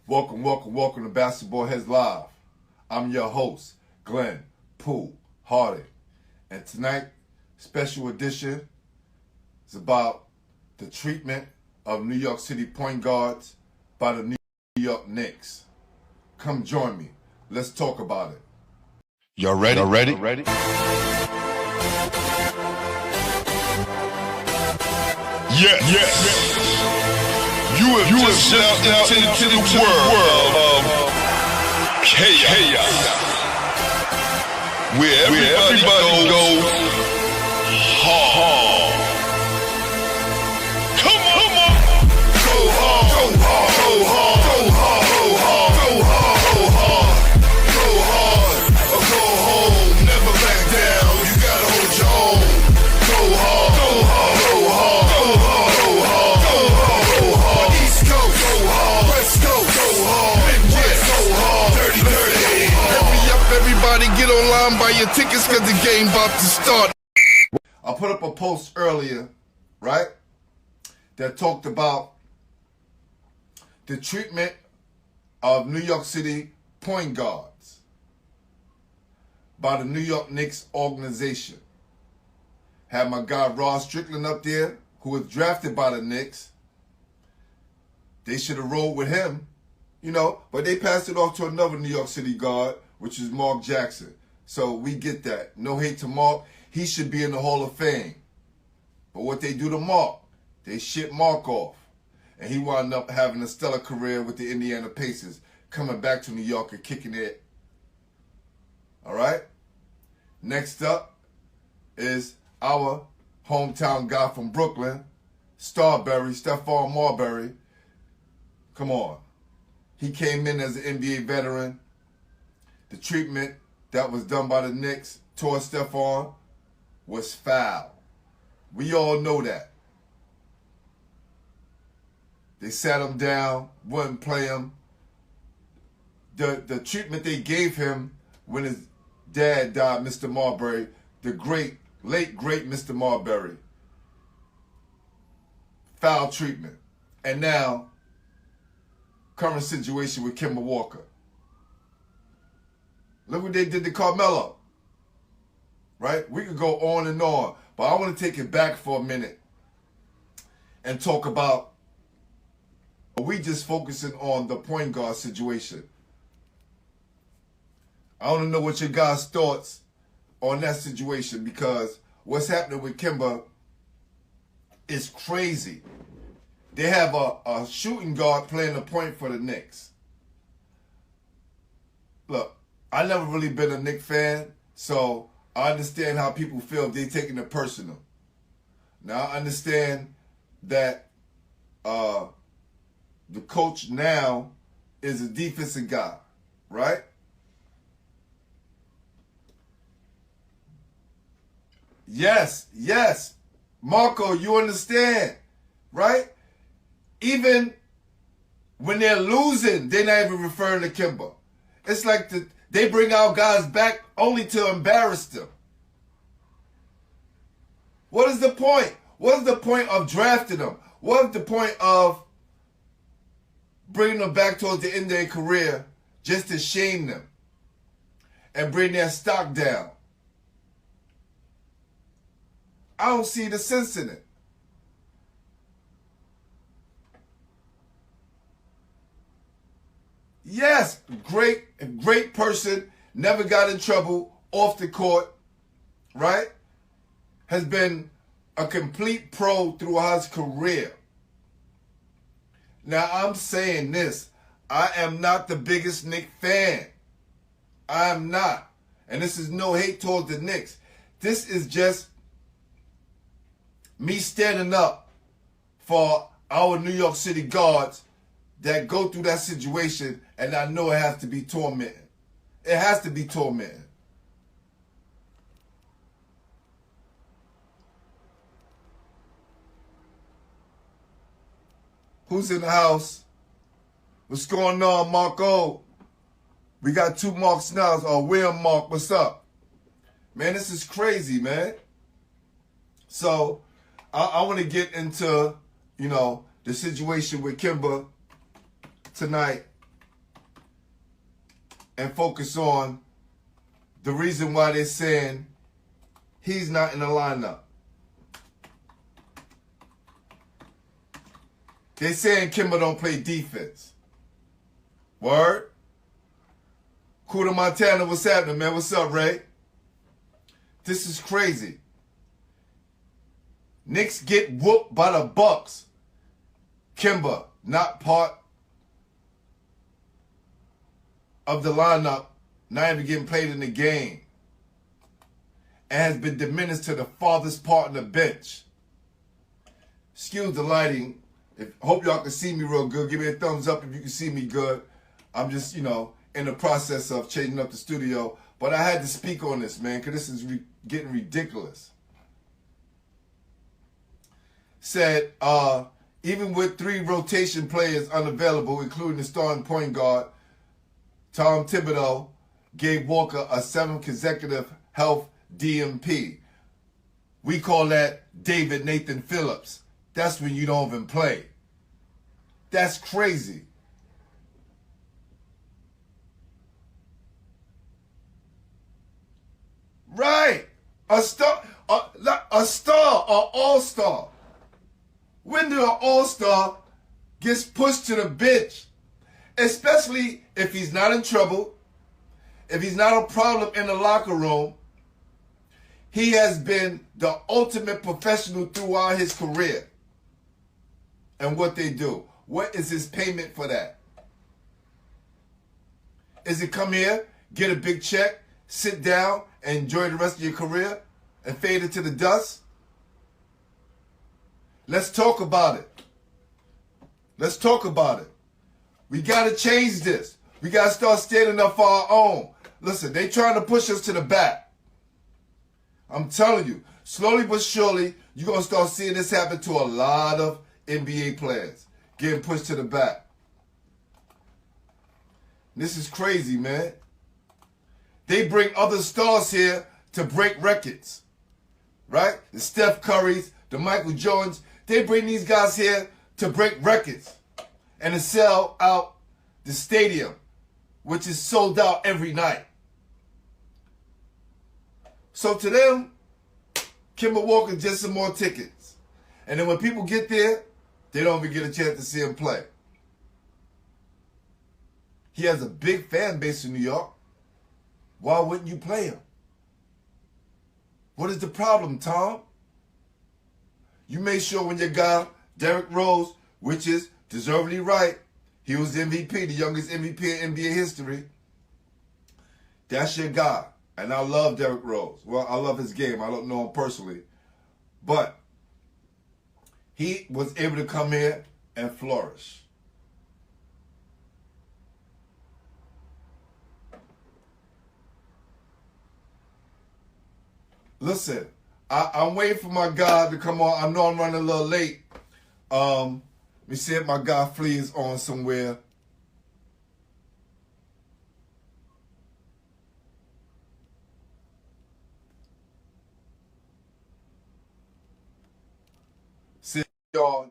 Welcome to Basketball Heads Live. I'm your host, Glenn Pooh Harding. And tonight, special edition is about the treatment of New York City point guards by the New York Knicks. Come join me. Let's talk about it. Y'all ready? Yes. You have stepped into the world of chaos, where everybody goes hard. Come on. Go hard. Go hard. Go hard. Go hard. Go hard. Go hard. Go hard. Or go home. Never back down. You gotta hold your own. Go hard. Go hard. Go hard. Go hard. Go hard. Go hard. Go hard. East Coast. Go hard. West Coast. Go hard. Midwest. Go hard. Dirty. Hurry up, everybody. Get online, buy your tickets, cause the game about to start. I put up a post earlier, right, that talked about the treatment of New York City point guards by the New York Knicks organization. Had my guy Strickland up there, who was drafted by the Knicks. They should have rolled with him, but they passed it off to another New York City guard, which is Mark Jackson. So we get that. No hate to Mark. He should be in the Hall of Fame. But what they do to Mark, they ship Mark off. And he wound up having a stellar career with the Indiana Pacers, coming back to New York and kicking it. All right? Next up is our hometown guy from Brooklyn, Stephon Marbury. Come on. He came in as an NBA veteran. The treatment that was done by the Knicks towards Stephon was foul. We all know that. They sat him down, wouldn't play him. The treatment they gave him when his dad died, Mr. Marbury, the late great Mr. Marbury. Foul treatment. And now, current situation with Kemba Walker. Look what they did to Carmelo. Right? We could go on and on, but I want to take it back for a minute and talk about, we just focusing on the point guard situation. I want to know what your guys' thoughts on that situation, because what's happening with Kemba is crazy. They have a shooting guard playing the point for the Knicks. Look, I never really been a Knicks fan, so I understand how people feel if they're taking it personal. Now, I understand that the coach now is a defensive guy, right? Yes. Marco, you understand, right? Even when they're losing, they're not even referring to Kemba. It's like they bring our guys back only to embarrass them. What is the point? What is the point of drafting them? What is the point of bringing them back towards the end of their career just to shame them and bring their stock down? I don't see the sense in it. Yes, great person, never got in trouble off the court, right? Has been a complete pro throughout his career. Now, I'm saying this. I am not the biggest Knicks fan. I am not. And this is no hate towards the Knicks. This is just me standing up for our New York City guards that go through that situation, and I know it has to be tormenting. It has to be tormenting. Who's in the house? What's going on, Marco? We got two Marks now. William Mark, what's up? Man, this is crazy, man. So, I want to get into, the situation with Kemba tonight and focus on the reason why they're saying he's not in the lineup. They're saying Kemba don't play defense. Word? Kuda Montana, what's happening, man? What's up, Ray? This is crazy. Knicks get whooped by the Bucks. Kemba, not part of the lineup, not even getting played in the game, and has been diminished to the farthest part of the bench. Excuse the lighting. Hope y'all can see me real good. Give me a thumbs up if you can see me good. I'm just, in the process of changing up the studio. But I had to speak on this, man, because this is getting ridiculous. Said, even with 3 rotation players unavailable, including the starting point guard, Tom Thibodeau gave Walker a 7th consecutive health DMP. We call that David Nathan Phillips. That's when you don't even play. That's crazy. Right. A star, an all-star. When do an all-star gets pushed to the bench? Especially if he's not in trouble, if he's not a problem in the locker room. He has been the ultimate professional throughout his career. And what they do. What is his payment for that? Is it come here, get a big check, sit down, and enjoy the rest of your career, and fade into the dust? Let's talk about it. Let's talk about it. We got to change this. We got to start standing up for our own. Listen, they trying to push us to the back. I'm telling you, slowly but surely, you're going to start seeing this happen to a lot of NBA players getting pushed to the back. This is crazy, man. They bring other stars here to break records, right? The Steph Currys, the Michael Jordans, they bring these guys here to break records and to sell out the stadium, which is sold out every night. So to them, Kemba Walker's just some more tickets. And then when people get there, they don't even get a chance to see him play. He has a big fan base in New York. Why wouldn't you play him? What is the problem, Tom? You made sure when your guy, Derrick Rose, which is deservedly right, he was the MVP, the youngest MVP in NBA history. That's your guy. And I love Derrick Rose. Well, I love his game. I don't know him personally. But he was able to come here and flourish. Listen, I'm waiting for my guy to come on. I know I'm running a little late. Let me see if my guy Flea is on somewhere. See y'all.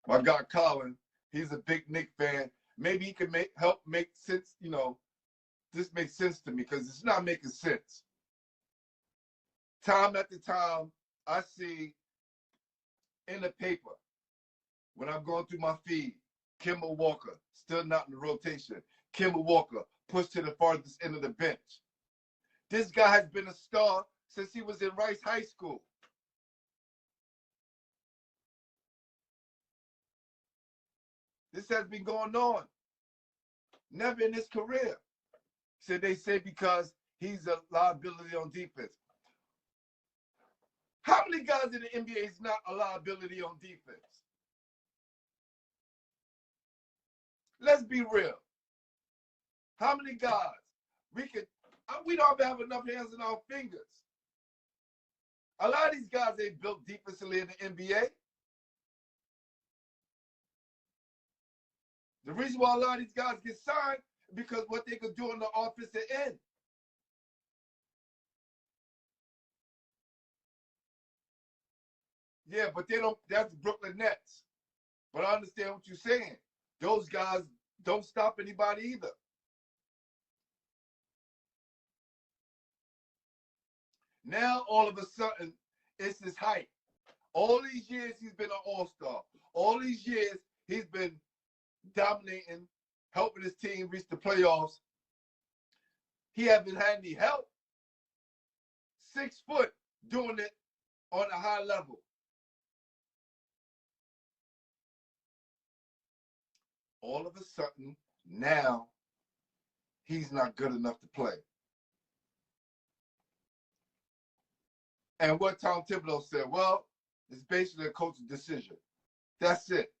My guy Colin, he's a big Knicks fan. Maybe he can help make sense. This makes sense to me because it's not making sense. Time after time, I see in the paper, when I'm going through my feed, Kemba Walker, still not in the rotation. Kemba Walker, pushed to the farthest end of the bench. This guy has been a star since he was in Rice High School. This has been going on. Never in his career. So they say because he's a liability on defense. How many guys in the NBA is not a liability on defense? Let's be real. How many guys? We don't have enough hands in our fingers. A lot of these guys ain't built defensively in the NBA. The reason why a lot of these guys get signed is because what they could do on the offensive end. Yeah, but they don't. That's Brooklyn Nets. But I understand what you're saying. Those guys don't stop anybody either. Now, all of a sudden, it's his height. All these years, he's been an all-star. All these years, he's been dominating, helping his team reach the playoffs. He hasn't had any help. 6 foot, doing it on a high level. All of a sudden, now, he's not good enough to play. And what Tom Thibodeau said, well, it's basically a coach's decision. That's it,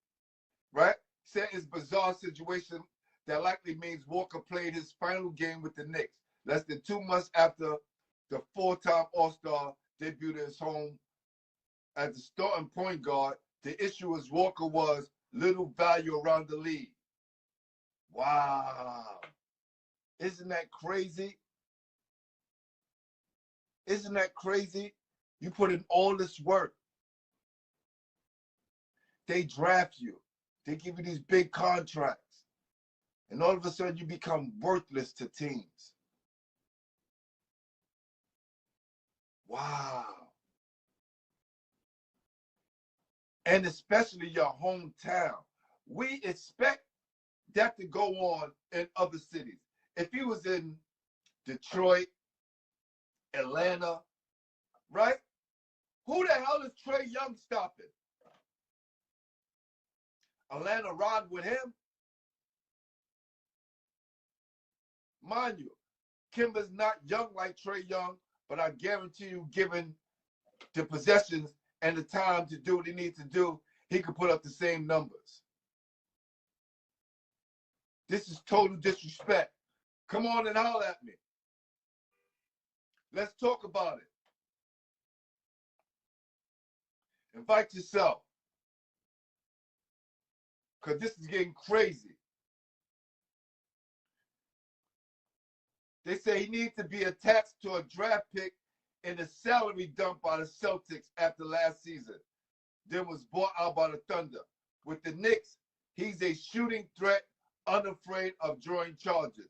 right? Said it's a bizarre situation that likely means Walker played his final game with the Knicks less than 2 months after the 4-time All-Star debuted at his home as the starting point guard. The issue was Walker was little value around the league. Wow. Isn't that crazy? Isn't that crazy? You put in all this work. They draft you. They give you these big contracts. And all of a sudden you become worthless to teams. Wow. And especially your hometown. We expect that to go on in other cities. If he was in Detroit, Atlanta, right? Who the hell is Trae Young stopping? Atlanta ride with him? Mind you, Kemba's not young like Trae Young, but I guarantee you, given the possessions and the time to do what he needs to do, he could put up the same numbers. This is total disrespect. Come on and holler at me. Let's talk about it. Invite yourself. Because this is getting crazy. They say he needs to be attached to a draft pick in a salary dump by the Celtics after last season. Then was bought out by the Thunder. With the Knicks, he's a shooting threat, unafraid of drawing charges,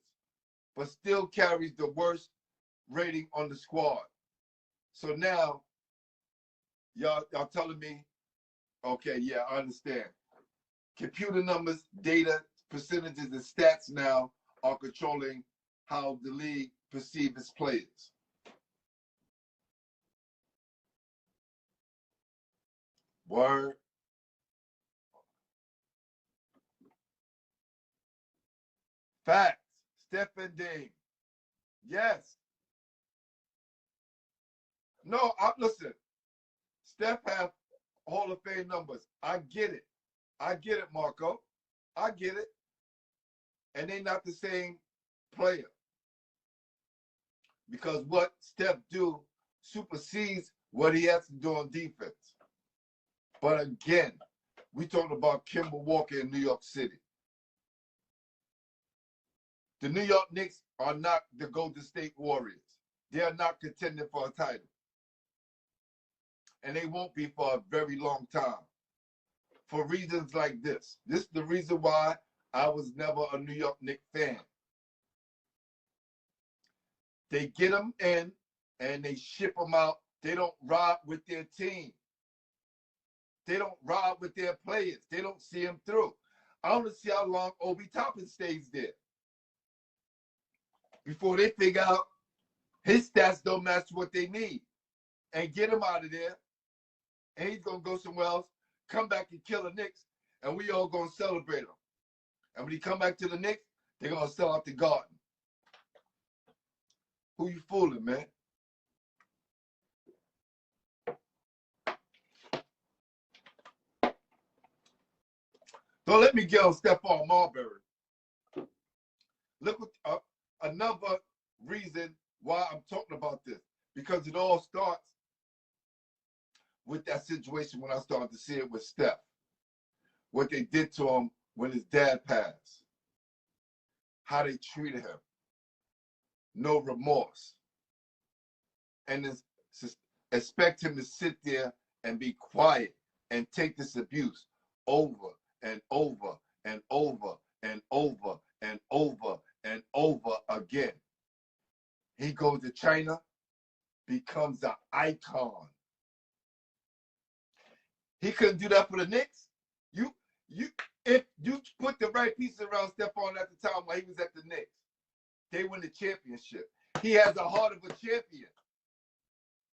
but still carries the worst rating on the squad. So now, y'all telling me, okay, yeah, I understand. Computer numbers, data, percentages, and stats now are controlling how the league perceives its players. Word. Facts. Steph and Dame. Yes. No, listen. Steph have Hall of Fame numbers. I get it. I get it, Marco. I get it. And they're not the same player. Because what Steph do supersedes what he has to do on defense. But again, we talking about Kemba Walker in New York City. The New York Knicks are not the Golden State Warriors. They are not contending for a title. And they won't be for a very long time. For reasons like this. This is the reason why I was never a New York Knicks fan. They get them in and they ship them out. They don't ride with their team. They don't ride with their players. They don't see them through. I want to see how long Obi Toppin stays there before they figure out his stats don't match what they need and get him out of there. And he's going to go somewhere else, come back and kill the Knicks, and we all going to celebrate him. And when he come back to the Knicks, they're going to sell out the Garden. Who you fooling, man? Don't let me get on Stephon Marbury. Look what another reason why I'm talking about this. Because it all starts with that situation when I started to see it with Steph. What they did to him when his dad passed. How they treated him. No remorse. And expect him to sit there and be quiet and take this abuse over and over and over and over and over and over again. He goes to China. becomes an icon. He couldn't do that for the Knicks. If you put the right pieces around Stephon at the time while he was at the Knicks, they win the championship. He has the heart of a champion.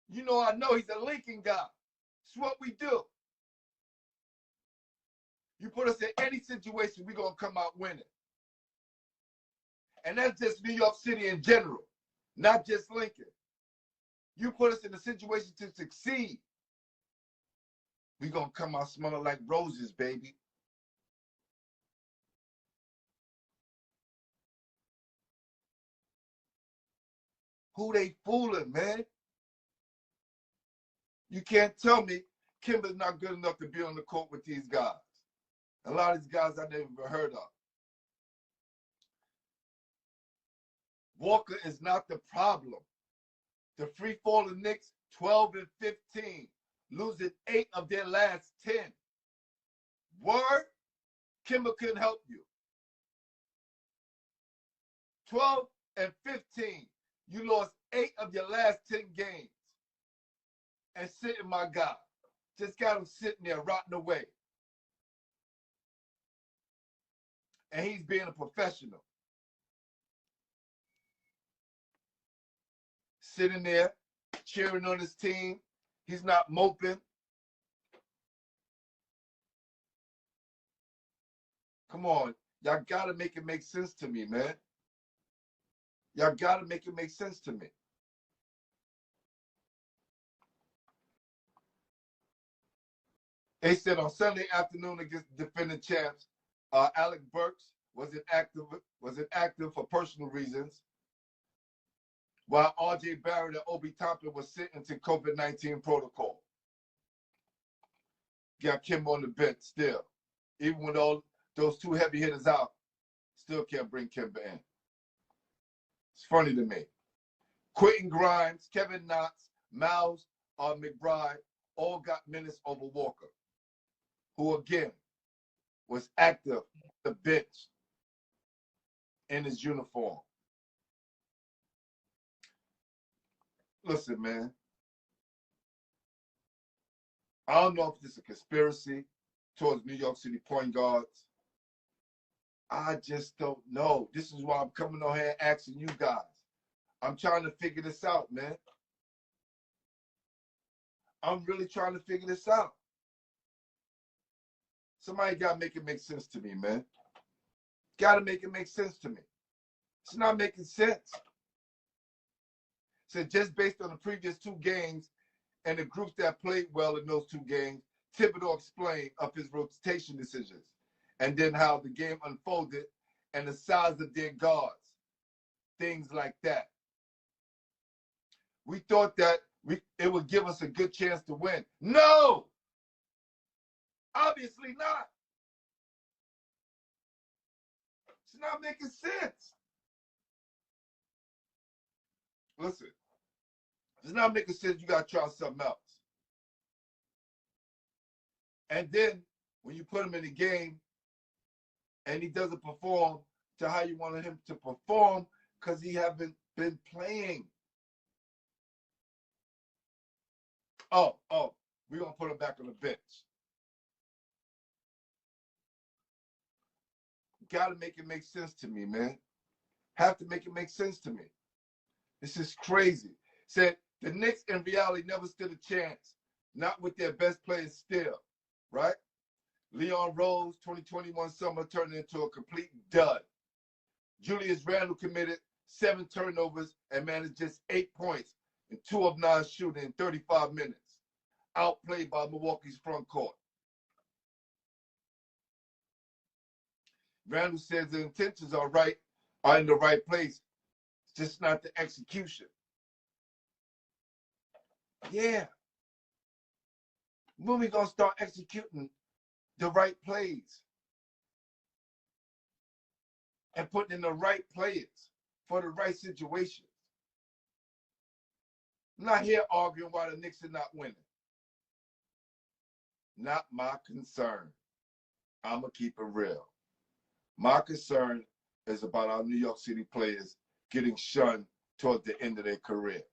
You know, I know he's a Lincoln guy. It's what we do. You put us in any situation, we're going to come out winning. And that's just New York City in general, not just Lincoln. You put us in a situation to succeed, we're going to come out smelling like roses, baby. Who they fooling, man? You can't tell me Kemba's not good enough to be on the court with these guys. A lot of these guys I never even heard of. Walker is not the problem. The free-falling Knicks, 12 and 15, losing 8 of their last 10. Word? Kemba couldn't help you. 12 and 15, you lost 8 of your last 10 games. And sitting my guy. Just got him sitting there rotting away. And he's being a professional. Sitting there, cheering on his team. He's not moping. Come on. Y'all got to make it make sense to me, man. Y'all got to make it make sense to me. They said on Sunday afternoon against the defending champs, Alec Burks was inactive for personal reasons, while R.J. Barrett and Obi Toppin was sent into COVID-19 protocol. Got Kemba on the bench still. Even with all those 2 heavy hitters out, still can't bring Kemba in. It's funny to me. Quentin Grimes, Kevin Knox, Miles McBride all got minutes over Walker, who again was active on the bench in his uniform. Listen, man. I don't know if this is a conspiracy towards New York City point guards. I just don't know. This is why I'm coming on here asking you guys. I'm trying to figure this out, man. I'm really trying to figure this out. Somebody got to make it make sense to me, man. Got to make it make sense to me. It's not making sense. So just based on the previous 2 games and the groups that played well in those 2 games, Thibodeau explained of his rotation decisions and then how the game unfolded and the size of their guards, things like that. We thought that it would give us a good chance to win. No! Obviously not. It's not making sense. Listen, it's not making sense. You got to try something else. And then when you put him in the game and he doesn't perform to how you wanted him to perform because he haven't been playing. Oh, we're going to put him back on the bench. Got to make it make sense to me, man. Have to make it make sense to me. This is crazy. Said the Knicks in reality never stood a chance, not with their best players still, right? Leon Rose, 2021 summer, turned into a complete dud. Julius Randle committed 7 turnovers and managed just 8 points in 2 of 9 shooting in 35 minutes. Outplayed by Milwaukee's front court. Randle says the intentions are in the right place. It's just not the execution. Yeah. When we gonna start executing the right plays and putting in the right players for the right situations? I'm not here arguing why the Knicks are not winning. Not my concern. I'm going to keep it real. My concern is about our New York City players getting shunned toward the end of their career.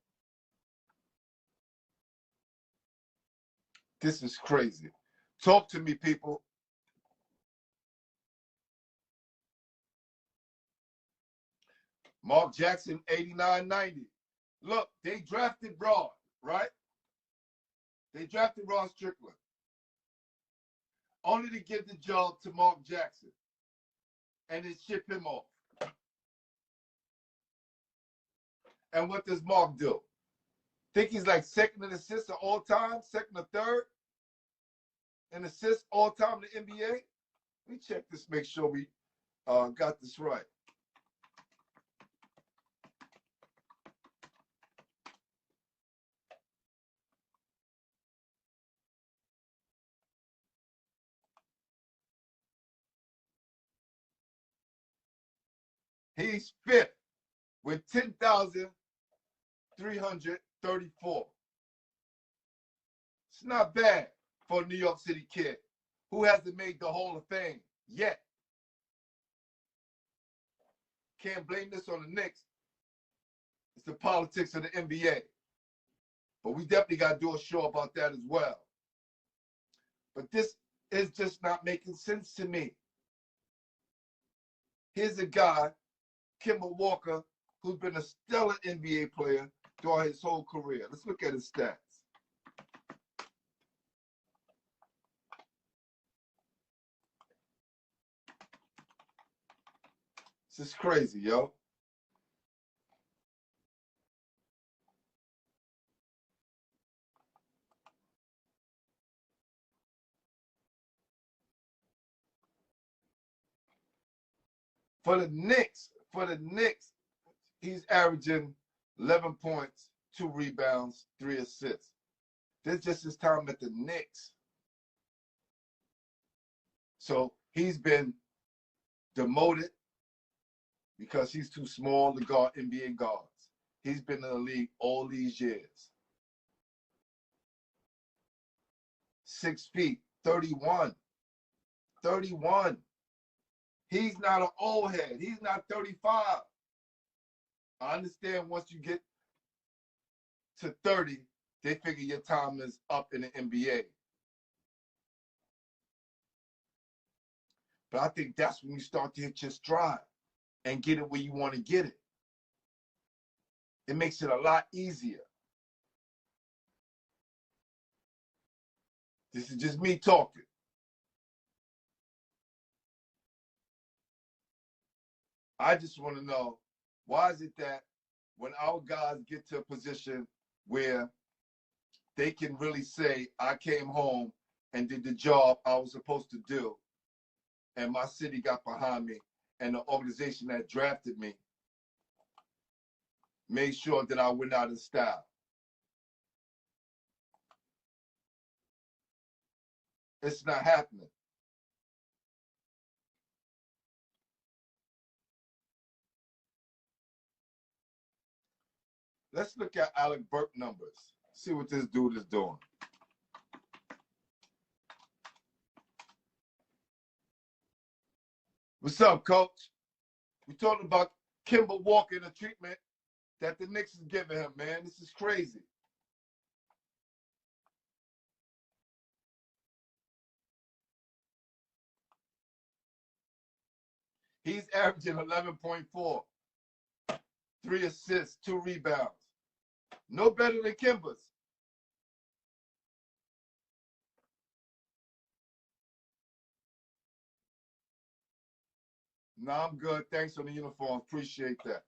This is crazy. Talk to me, people. Mark Jackson, 89-90. Look, they drafted Broad, right? They drafted Rod Strickland. Only to give the job to Mark Jackson and then ship him off. And what does Mark do? Think he's like second in assists of all time, second or third in assists all time in the NBA? Let me check this, make sure we got this right. He's fifth with 10,334. It's not bad for a New York City kid who hasn't made the Hall of Fame yet. Can't blame this on the Knicks. It's the politics of the NBA. But we definitely got to do a show about that as well. But this is just not making sense to me. Here's a guy, Kemba Walker, who's been a stellar NBA player throughout his whole career. Let's look at his stats. This is crazy, yo. For the Knicks, he's averaging 11 points, 2 rebounds, 3 assists. This is just his time at the Knicks. So he's been demoted because he's too small to guard NBA guards. He's been in the league all these years. 6 feet, 31. 31. He's not an old head. He's not 35. I understand once you get to 30, they figure your time is up in the NBA. But I think that's when you start to hit your stride and get it where you want to get it. It makes it a lot easier. This is just me talking. I just want to know, why is it that when our guys get to a position where they can really say, I came home and did the job I was supposed to do, and my city got behind me, and the organization that drafted me made sure that I went out in style? It's not happening. Let's look at Alec Burke numbers. See what this dude is doing. What's up, coach? We talking about Kemba Walker and the treatment that the Knicks is giving him, man. This is crazy. He's averaging 11.4. 3 assists, 2 rebounds. No better than Kemba's. No, I'm good. Thanks for the uniform. Appreciate that.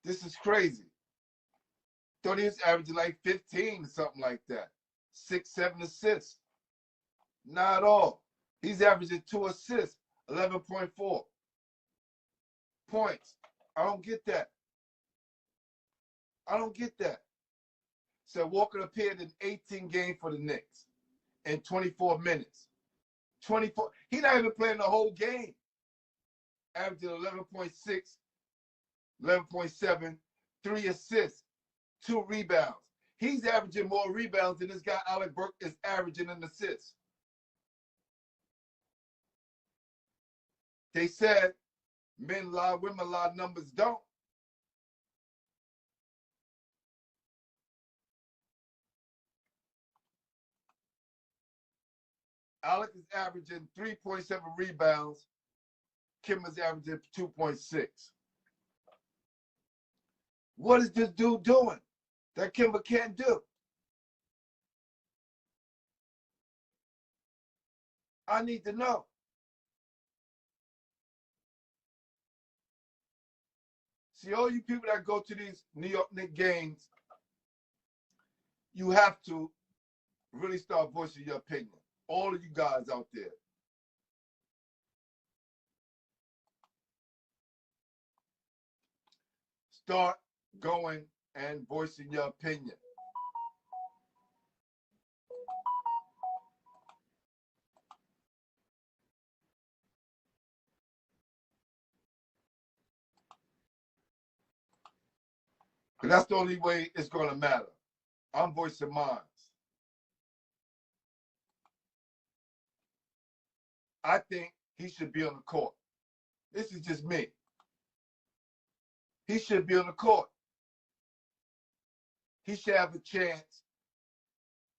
This is crazy. Thought he was averaging like 15 or something like that. 6, 7 assists. Not at all. He's averaging 2 assists, 11.4 points. I don't get that. I don't get that. So Walker appeared in 18 games for the Knicks in 24 minutes. 24. He's not even playing the whole game. Averaging 11.6, 11.7, 3 assists, 2 rebounds. He's averaging more rebounds than this guy Alec Burke is averaging in assists. They said men lie, women lie, numbers don't. Alec is averaging 3.7 rebounds. Kemba's averaging 2.6. What is this dude doing that Kemba can't do? I need to know. See, all you people that go to these New York Knicks games, you have to really start voicing your opinion. All of you guys out there. Start going and voicing your opinion. Because that's the only way it's going to matter. I'm voicing mine. I think he should be on the court. This is just me. He should be on the court. He should have a chance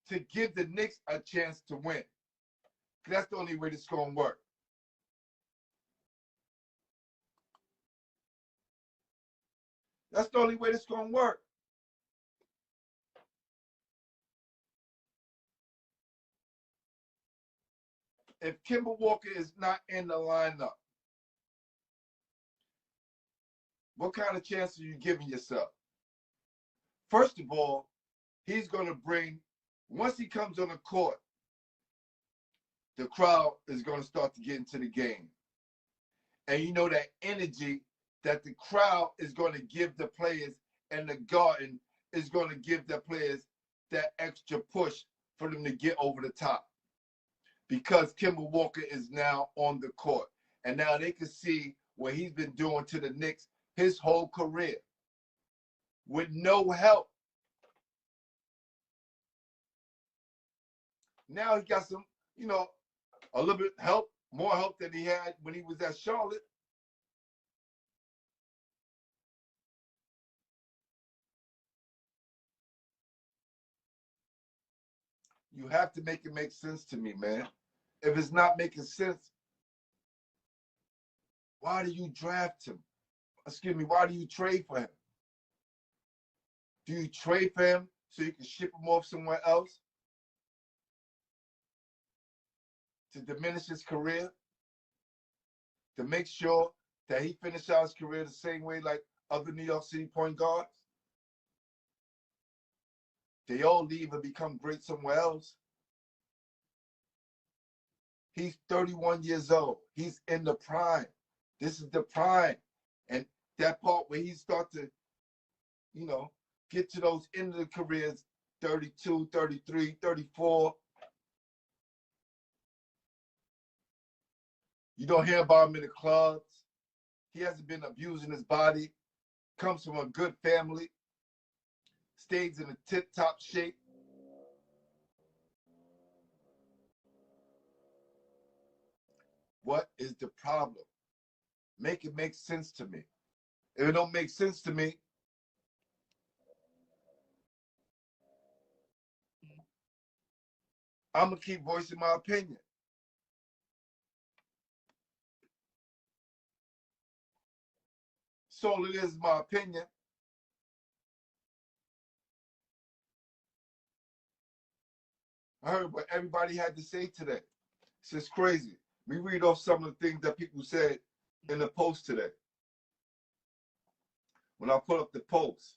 to give the Knicks a chance to win. That's the only way this is going to work. That's the only way this is going to work. If Kemba Walker is not in the lineup, what kind of chance are you giving yourself? First of all, he's going to bring, once he comes on the court, the crowd is going to start to get into the game. And you know that energy that the crowd is going to give the players and the Garden is going to give the players that extra push for them to get over the top. Because Kemba Walker is now on the court. And now they can see what he's been doing to the Knicks his whole career with no help. Now he got some, a little bit help, more help than he had when he was at Charlotte. You have to make it make sense to me, man. If it's not making sense, why do you draft him? Excuse me, why do you trade for him? Do you trade for him so you can ship him off somewhere else to diminish his career? To make sure that he finishes out his career the same way like other New York City point guards? They all leave and become great somewhere else. He's 31 years old. He's in the prime. This is the prime. And that part where he starts to, get to those end of the careers, 32, 33, 34. You don't hear about him in the clubs. He hasn't been abusing his body. Comes from a good family. Stays in a tip-top shape. What is the problem? Make it make sense to me. If it don't make sense to me, I'm going to keep voicing my opinion. So it is my opinion. I heard what everybody had to say today. It's just crazy. We read off some of the things that people said in the post today. When I put up the post,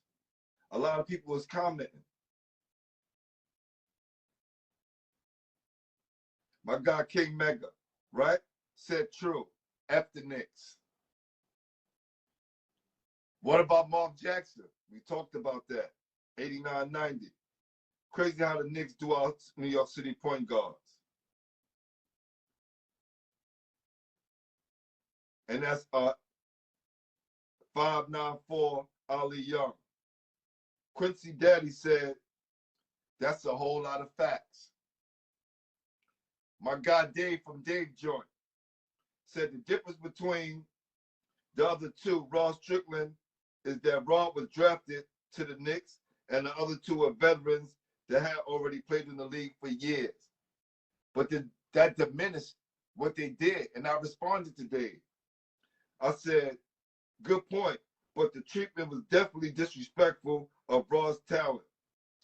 a lot of people was commenting. My guy King Mega, right? Said true. F the Knicks. What about Mark Jackson? We talked about that. 89-90. Crazy how the Knicks do out New York City point guards. And that's 594 Ali Young. Quincy Daddy said, that's a whole lot of facts. My guy Dave from Dave Joint said the difference between the other two, Ross Strickland, is that Rob was drafted to the Knicks and the other two are veterans that had already played in the league for years. But the that diminished what they did. And I responded today. I said, good point, but the treatment was definitely disrespectful of Raw's talent.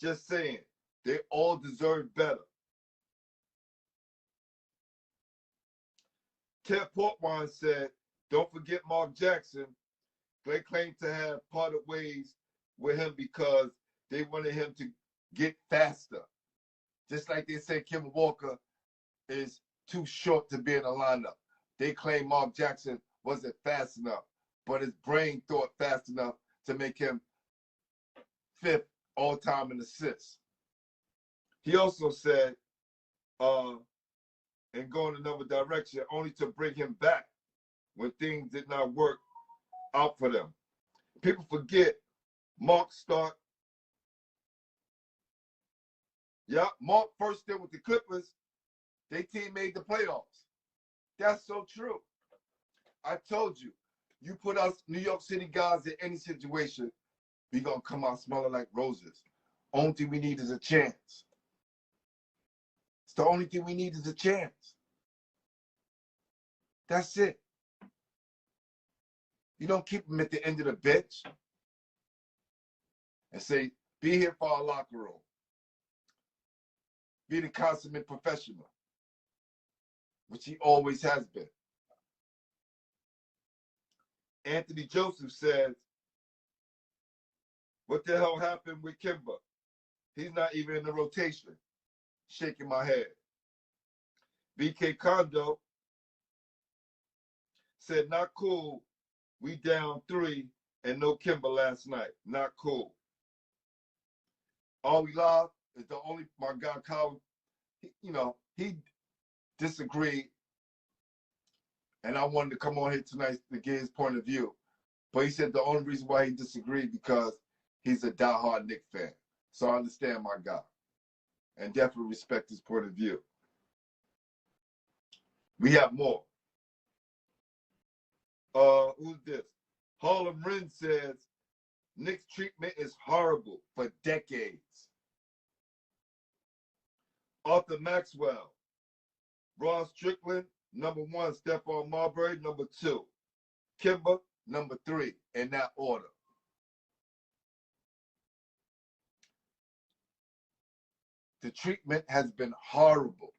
Just saying, they all deserve better. Ted Portwine said, don't forget Mark Jackson. They claimed to have parted ways with him because they wanted him to get faster. Just like they said Kemba Walker is too short to be in the lineup. They claim Mark Jackson wasn't fast enough, but his brain thought fast enough to make him 5th all-time in assists. He also said, and go in another direction, only to bring him back when things did not work out for them. People forget Mark start. Yeah, Mark first did with the Clippers. Their team made the playoffs. That's so true. I told you, you put us New York City guys in any situation, we're going to come out smelling like roses. Only thing we need is a chance. It's the only thing we need is a chance. That's it. You don't keep them at the end of the bench and say, be here for our locker room. Be the consummate professional, which he always has been. Anthony Joseph says, what the hell happened with Kemba? He's not even in the rotation. Shaking my head. BK Kondo said, not cool. We down 3 and no Kemba last night. Not cool. All we love is the only, my guy Kyle, he disagreed. And I wanted to come on here tonight to get his point of view. But he said the only reason why he disagreed because he's a diehard Knicks fan. So I understand my guy. And definitely respect his point of view. We have more. Who's this? Harlem Rin says, Knicks treatment is horrible for decades. Arthur Maxwell. Ross Strickland, number 1. Stephon Marbury, number 2. Kemba, number 3, in that order. The treatment has been horrible.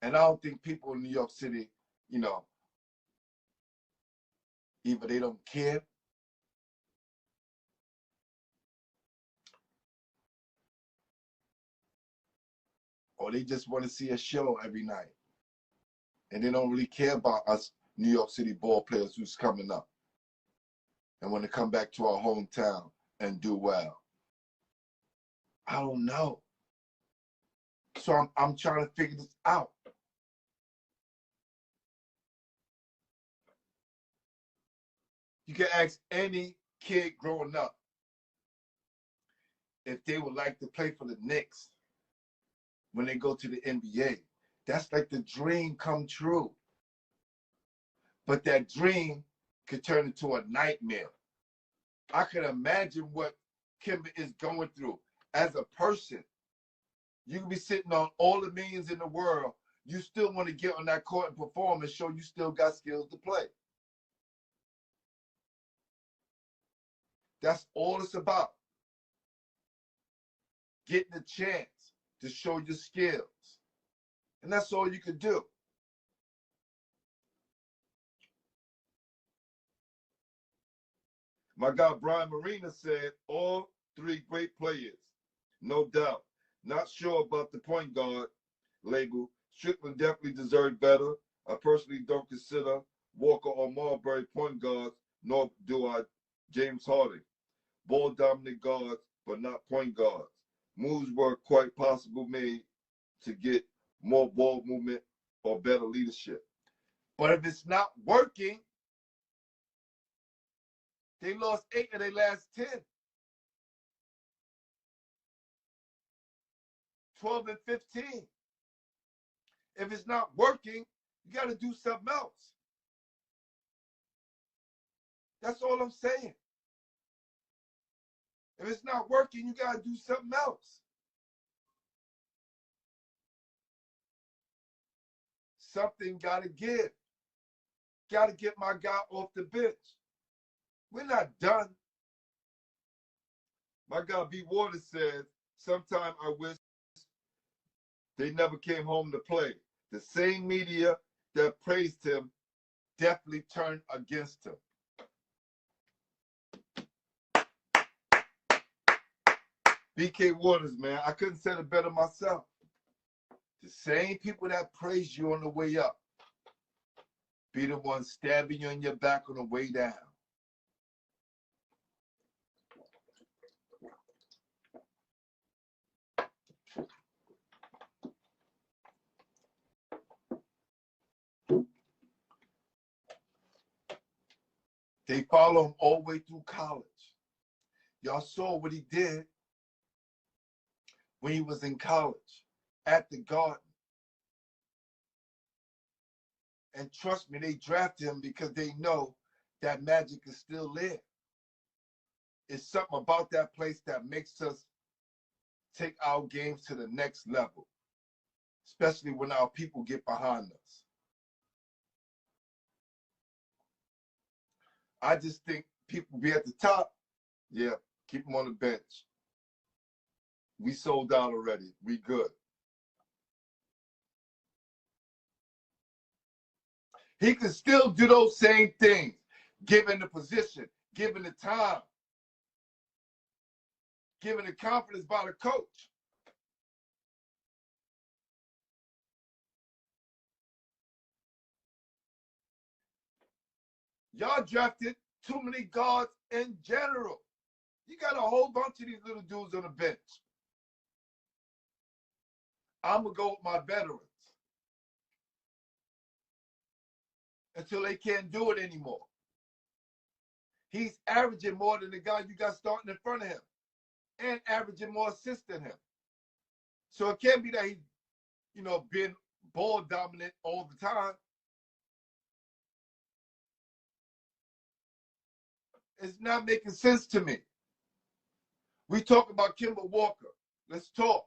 And I don't think people in New York City, either they don't care or they just want to see a show every night. And they don't really care about us New York City ball players who's coming up and want to come back to our hometown and do well. I don't know. So I'm trying to figure this out. You can ask any kid growing up if they would like to play for the Knicks when they go to the NBA. That's like the dream come true. But that dream could turn into a nightmare. I can imagine what Kemba is going through as a person. You can be sitting on all the millions in the world. You still want to get on that court and perform and show you still got skills to play. That's all it's about. Getting a chance to show your skills. And that's all you can do. My guy Brian Marina said, all 3 great players, no doubt. Not sure about the point guard label. Strickland definitely deserved better. I personally don't consider Walker or Marbury point guards, nor do I James Harden. Ball dominant guards, but not point guards. Moves were quite possible made to get more ball movement or better leadership. But if it's not working, they lost 8 of their last 10. 12 and 15. If it's not working, you got to do something else. That's all I'm saying. If it's not working, you got to do something else. something got to give. Got to get my guy off the bench. We're not done. My guy B. Waters says, sometimes I wish they never came home to play. The same media that praised him definitely turned against him. BK Waters, man, I couldn't say it better myself. The same people that praise you on the way up be the ones stabbing you in your back on the way down. They follow him all the way through college. Y'all saw what he did when he was in college at the Garden. And trust me, they drafted him because they know that magic is still there. It's something about that place that makes us take our games to the next level, especially when our people get behind us. I just think people be at the top. Yeah, keep them on the bench. We sold out already. We good. He can still do those same things, given the position, given the time, given the confidence by the coach. Y'all drafted too many guards in general. You got a whole bunch of these little dudes on the bench. I'm going to go with my veterans until they can't do it anymore. He's averaging more than the guy you got starting in front of him and averaging more assists than him. So it can't be that he's, been ball dominant all the time. It's not making sense to me. We talk about Kemba Walker. Let's talk.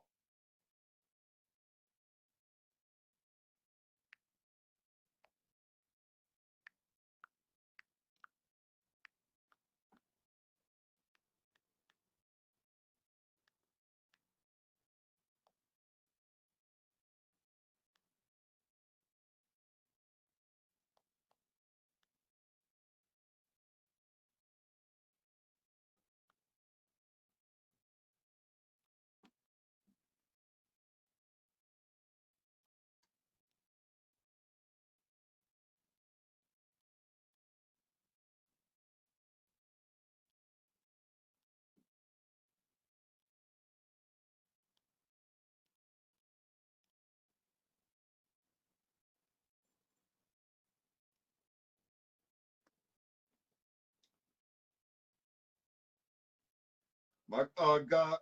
My guy,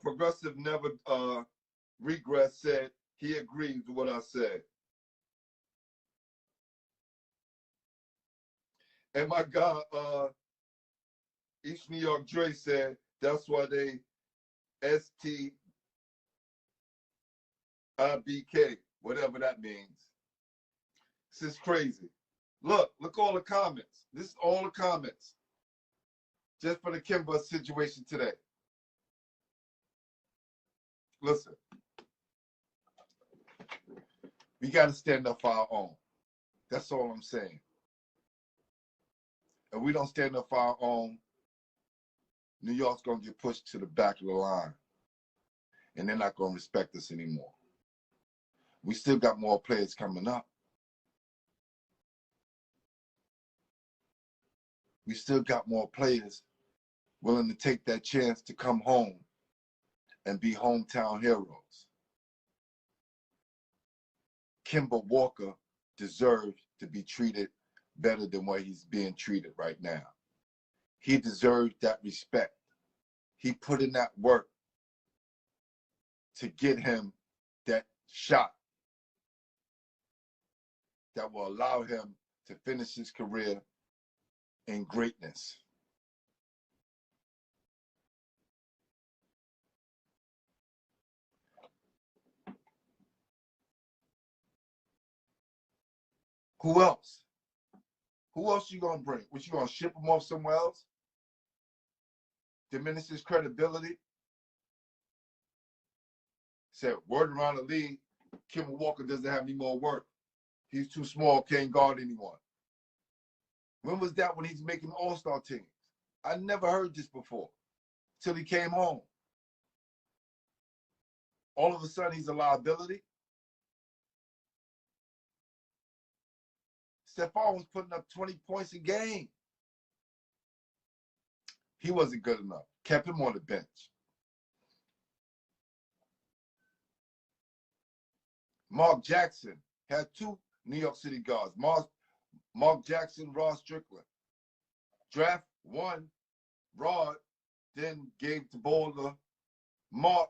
Progressive never regrets, said he agrees with what I said. And my guy, East New York Dre, said that's why they STIBK, whatever that means. This is crazy. Look all the comments. This is all the comments. Just for the Kemba situation today. Listen. We got to stand up for our own. That's all I'm saying. If we don't stand up for our own, New York's going to get pushed to the back of the line. And they're not going to respect us anymore. We still got more players coming up. We still got more players willing to take that chance to come home and be hometown heroes. Kemba Walker deserves to be treated better than what he's being treated right now. He deserves that respect. He put in that work to get him that shot that will allow him to finish his career in greatness. Who else? Who else you gonna bring? What, you gonna ship him off somewhere else? Diminish his credibility? Said word around the league, Kemba Walker doesn't have any more work. He's too small, can't guard anyone. When was that when he's making all-star teams? I never heard this before till he came home. All of a sudden, he's a liability. Stephon was putting up 20 points a game. He wasn't good enough. Kept him on the bench. Mark Jackson had two New York City guards. Mark Jackson, Rod Strickland. Draft one, Rod, then gave the ball to Mark,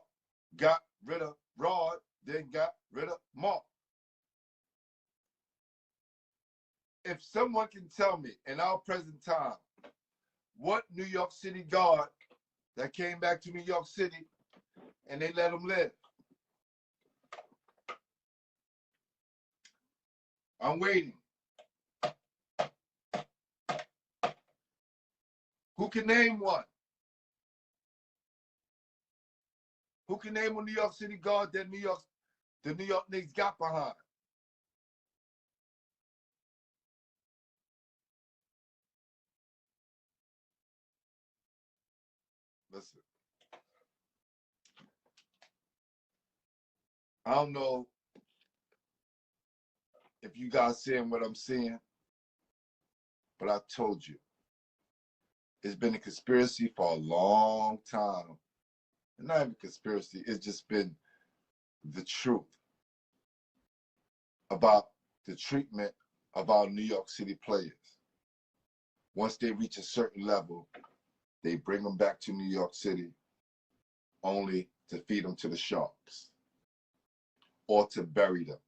got rid of Rod, then got rid of Mark. If someone can tell me in our present time what New York City guard that came back to New York City and they let him live, I'm waiting. Who can name one? Who can name a New York City guard that the New York Knicks got behind? Listen, I don't know if you guys seeing what I'm seeing, but I told you, it's been a conspiracy for a long time. And not even a conspiracy, it's just been the truth about the treatment of our New York City players. Once they reach a certain level, they bring them back to New York City only to feed them to the sharks or to bury them.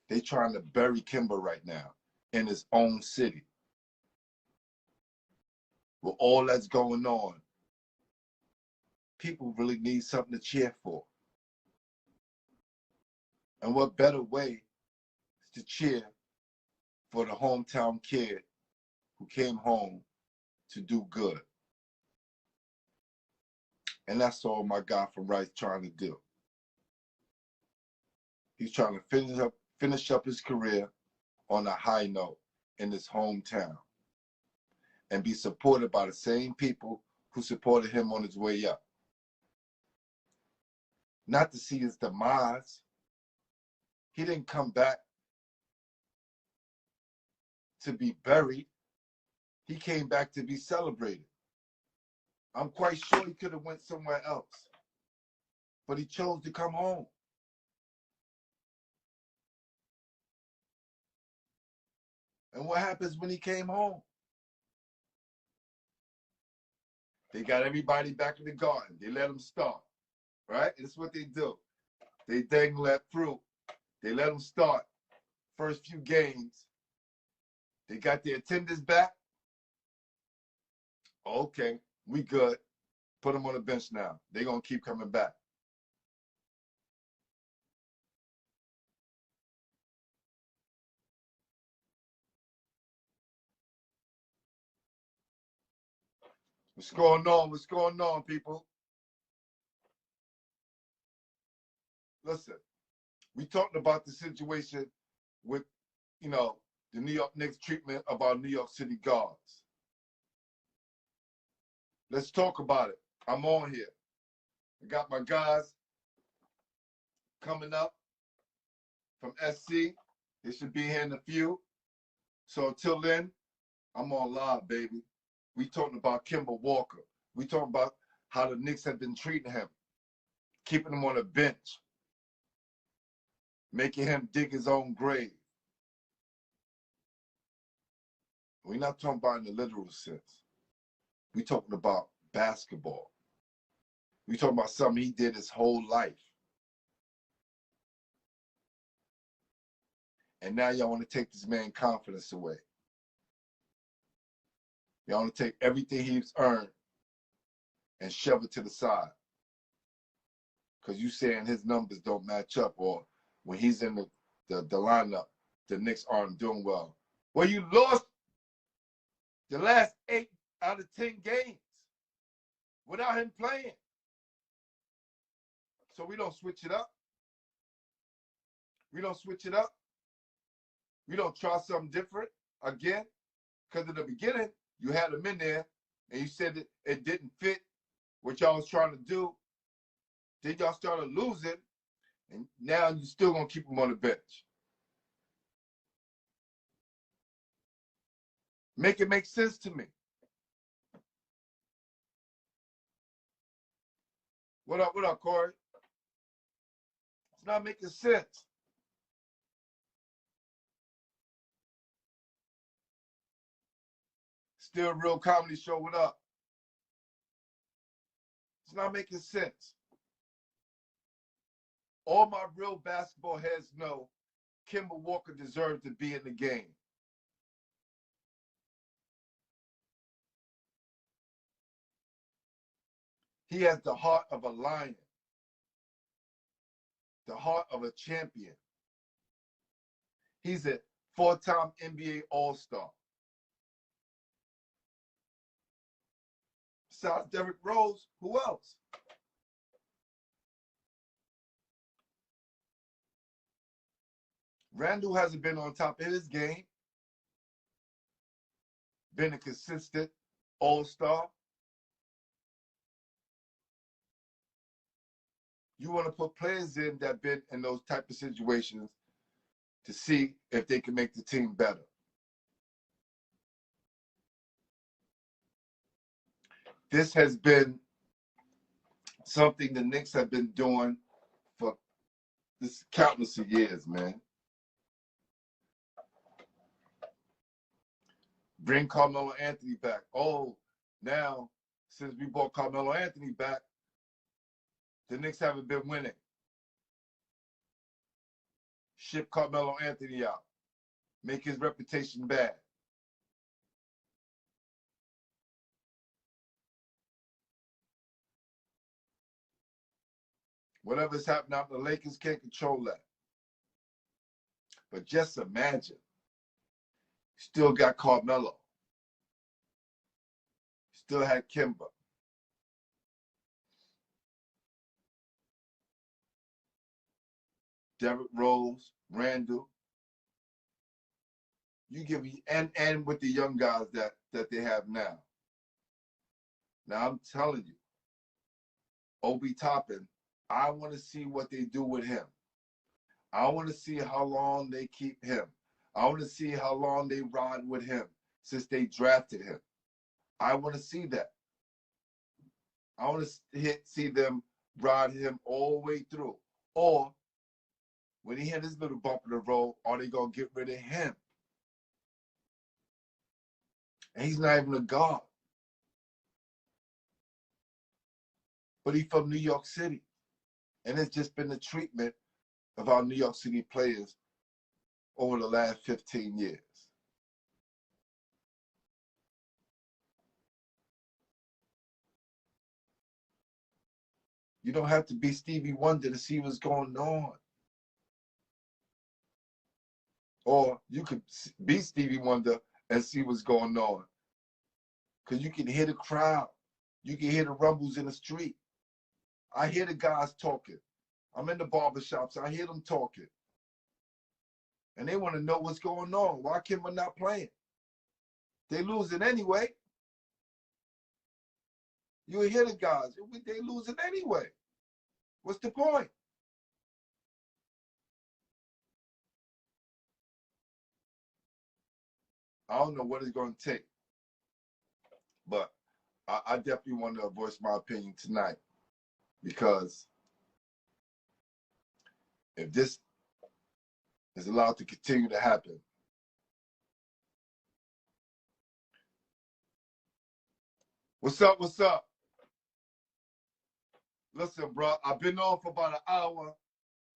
They trying to bury Kemba right now in his own city. With all that's going on, people really need something to cheer for. And what better way to cheer for the hometown kid who came home to do good? And that's all my guy from Rice trying to do. He's trying to finish up his career on a high note in his hometown and be supported by the same people who supported him on his way up. Not to see his demise. He didn't come back to be buried. He came back to be celebrated. I'm quite sure he could have went somewhere else, but he chose to come home. And what happens when he came home? They got everybody back in the garden. They let him start, right? That's what they do. They dangle that fruit. They let him start. First few games, they got their attendance back. Okay, we good. Put him on the bench now. They're going to keep coming back. What's going on? What's going on, people? Listen, we talked about the situation with, the New York Knicks treatment of our New York City guards. Let's talk about it. I'm on here. I got my guys coming up from SC. They should be here in a few. So until then, I'm on live, baby. We talking about Kemba Walker. We talking about how the Knicks have been treating him, keeping him on a bench, making him dig his own grave. We're not talking about in the literal sense. We're talking about basketball. We're talking about something he did his whole life. And now y'all want to take this man's confidence away. Y'all want to take everything he's earned and shove it to the side. Because you saying his numbers don't match up, or when he's in the the lineup, the Knicks aren't doing well. Well, you lost the last 8 out of 10 games without him playing. So we don't switch it up. We don't switch it up. We don't try something different again. Because in the beginning, you had him in there, and you said it didn't fit what y'all was trying to do. Then y'all started losing, and now you're still going to keep him on the bench. Make it make sense to me. What up, Corey? It's not making sense. Still Real Comedy Show, what up? It's not making sense. All my real basketball heads know Kemba Walker deserved to be in the game. He has the heart of a lion, the heart of a champion. He's a 4-time NBA All-Star. Besides Derrick Rose, who else? Randall hasn't been on top of his game, been a consistent All-Star. You want to put players in that been in those type of situations to see if they can make the team better. This has been something the Knicks have been doing for this countless of years, man. Bring Carmelo Anthony back. Oh, now, since we brought Carmelo Anthony back, the Knicks haven't been winning. Ship Carmelo Anthony out. Make his reputation bad. Whatever's happening out, the Lakers can't control that. But just imagine, still got Carmelo. Still had Kemba. Derrick Rose, Randall. You give me and with the young guys that they have now. Now I'm telling you, Obi Toppin, I want to see what they do with him. I want to see how long they keep him. I want to see how long they ride with him since they drafted him. I want to see that. I want to see them ride him all the way through. Or when he hit his little bump in the road, are they going to get rid of him? And he's not even a guard. But he's from New York City. And it's just been the treatment of our New York City players over the last 15 years. You don't have to be Stevie Wonder to see what's going on. Or you could be Stevie Wonder and see what's going on. Because you can hear the crowd. You can hear the rumbles in the street. I hear the guys talking. I'm in the barbershops. I hear them talking. And they want to know what's going on. Why Kemba not playing? They losing anyway. You hear the guys. They losing anyway. What's the point? I don't know what it's going to take. But I definitely want to voice my opinion tonight. Because if this is allowed to continue to happen, what's up? What's up? Listen, bro, I've been on for about an hour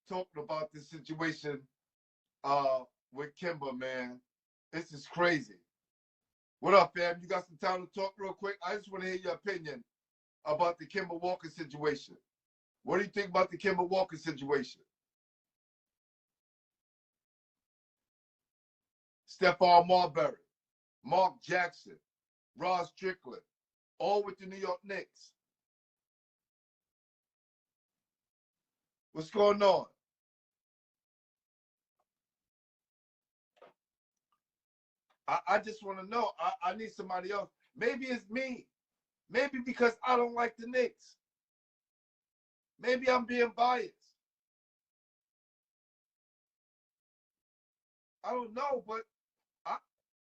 talking about this situation with Kemba, man. This is crazy. What up, fam? You got some time to talk real quick? I just want to hear your opinion about the Kemba Walker situation. What do you think about the Kemba Walker situation? Stephon Marbury, Mark Jackson, Ross Strickland, all with the New York Knicks. What's going on? I just want to know. I need somebody else. Maybe it's me. Maybe because I don't like the Knicks. Maybe I'm being biased. I don't know, but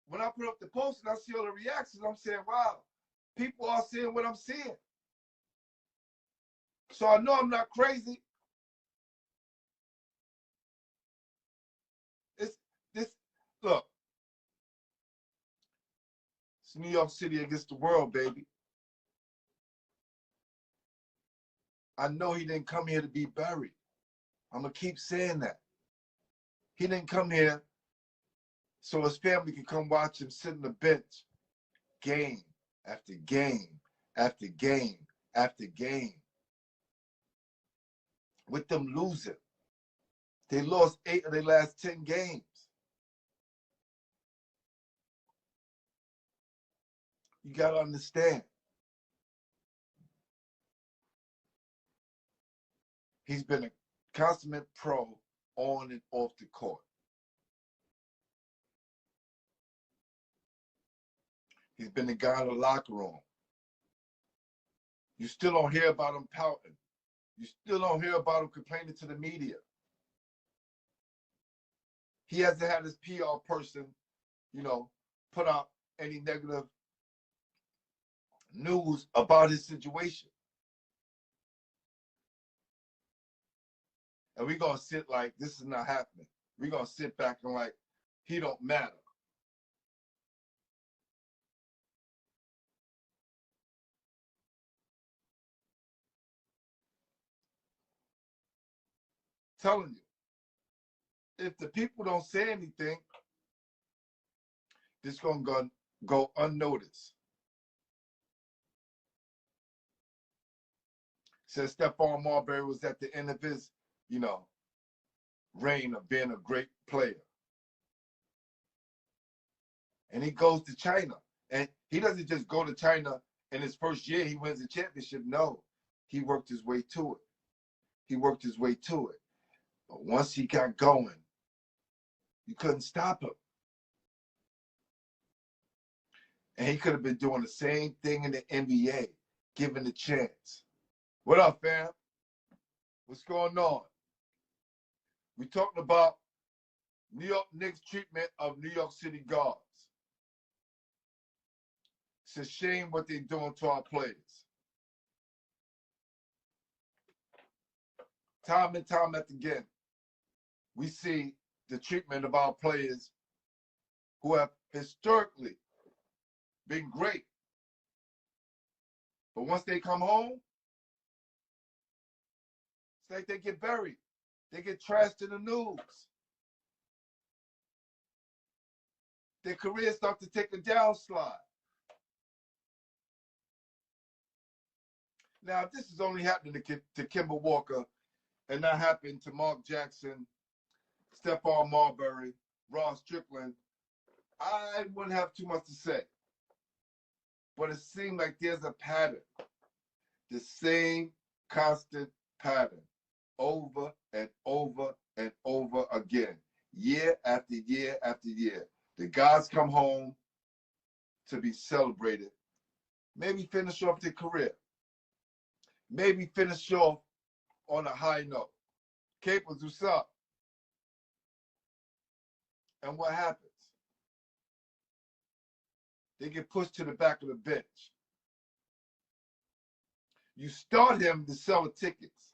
when I put up the post and I see all the reactions, I'm saying, wow, people are seeing what I'm seeing. So I know I'm not crazy. Look, it's New York City against the world, baby. I know he didn't come here to be buried. I'm going to keep saying that. He didn't come here so his family can come watch him sit on the bench game after game after game after game with them losing. They lost 8 of their last 10 games. You got to understand. He's been a consummate pro on and off the court. He's been the guy in the locker room. You still don't hear about him pouting. You still don't hear about him complaining to the media. He hasn't had his PR person, put out any negative news about his situation. And we're going to sit like this is not happening. We're going to sit back and like he don't matter. Telling you, if the people don't say anything, this is going to go unnoticed. Says Stephon Marbury was at the end of his, reign of being a great player. And he goes to China. And he doesn't just go to China in his first year, he wins the championship. No, he worked his way to it. He worked his way to it. But once he got going, you couldn't stop him. And he could have been doing the same thing in the NBA, given the chance. What up, fam? What's going on? We're talking about New York Knicks treatment of New York City guards. It's a shame what they're doing to our players. Time and time again, we see the treatment of our players who have historically been great. But once they come home, it's like they get buried. They get trashed in the news. Their careers start to take a downslide. Now, if this is only happening to Kemba Walker and not happening to Mark Jackson, Stephon Marbury, Ross Strickland, I wouldn't have too much to say. But it seems like there's a pattern. The same constant pattern over and over and over again, year after year after year. The guys come home to be celebrated, maybe finish off their career, maybe finish off on a high note. Capers, what's up? And what happens? They get pushed to the back of the bench. You start him to sell the tickets,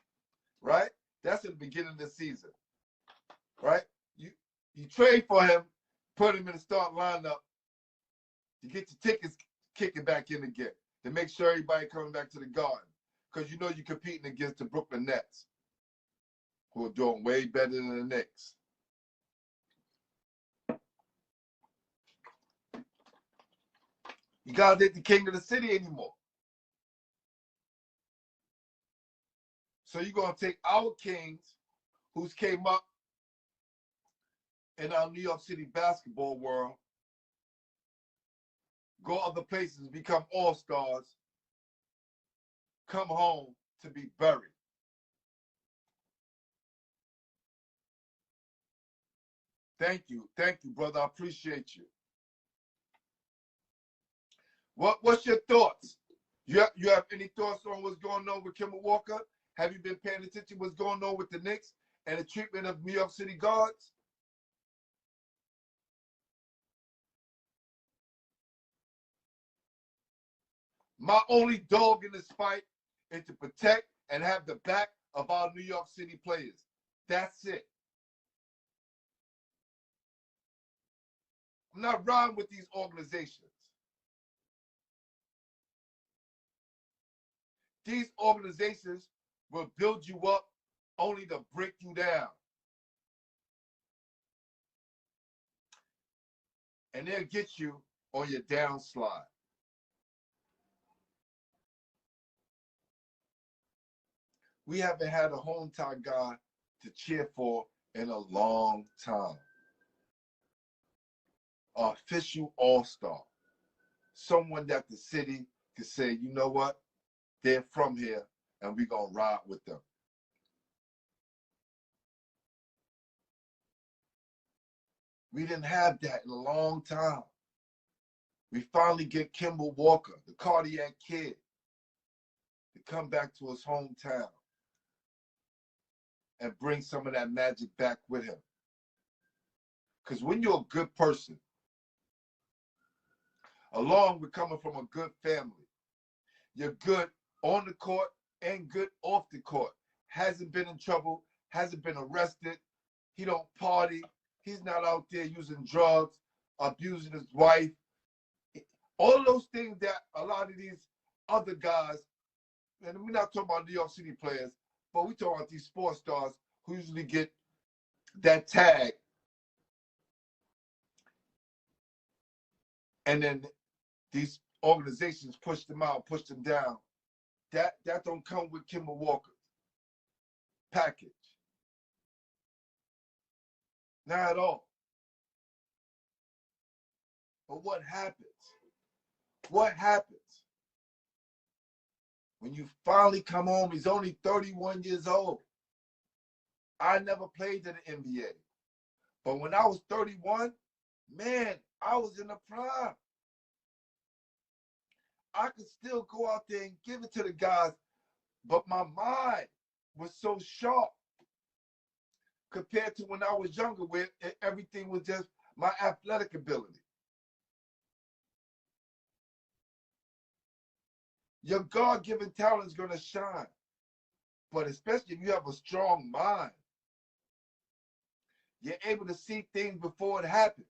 right? That's at the beginning of the season, right? You trade for him, put him in the start lineup to get the tickets kicking back in again, to make sure everybody coming back to the Garden. Because you know you're competing against the Brooklyn Nets, who are doing way better than the Knicks. You guys ain't the king of the city anymore. So you're going to take our kings, who's came up in our New York City basketball world go other places, become all-stars, come home to be buried. Thank you, brother. I appreciate you. What's your thoughts? You have any thoughts on what's going on with Kemba Walker? Have you been paying attention to what's going on with the Knicks and the treatment of New York City guards? My only dog in this fight is to protect and have the back of our New York City players. That's it. I'm not riding with these organizations. These organizations will build you up only to break you down. And they'll get you on your downslide. We haven't had a hometown guy to cheer for in a long time. An official all-star. Someone that the city could say, you know what? They're from here, and we're going to ride with them. We didn't have that in a long time. We finally get Kemba Walker, the cardiac kid, to come back to his hometown and bring some of that magic back with him. Because when you're a good person, along with coming from a good family, you're good on the court and good off the court. Hasn't been in trouble, hasn't been arrested, he don't party, he's not out there using drugs, abusing his wife. All those things that a lot of these other guys, and we're not talking about New York City players, but we talking about these sports stars who usually get that tag. And then these organizations push them out, push them down. That don't come with Kemba Walker's package. Not at all. But what happens? What happens? When you finally come home, he's only 31 years old. I never played in the NBA. But when I was 31, man, I was in the prime. I could still go out there and give it to the guys, but my mind was so sharp compared to when I was younger, where everything was just my athletic ability. Your God-given talent is going to shine, but especially if you have a strong mind, you're able to see things before it happens.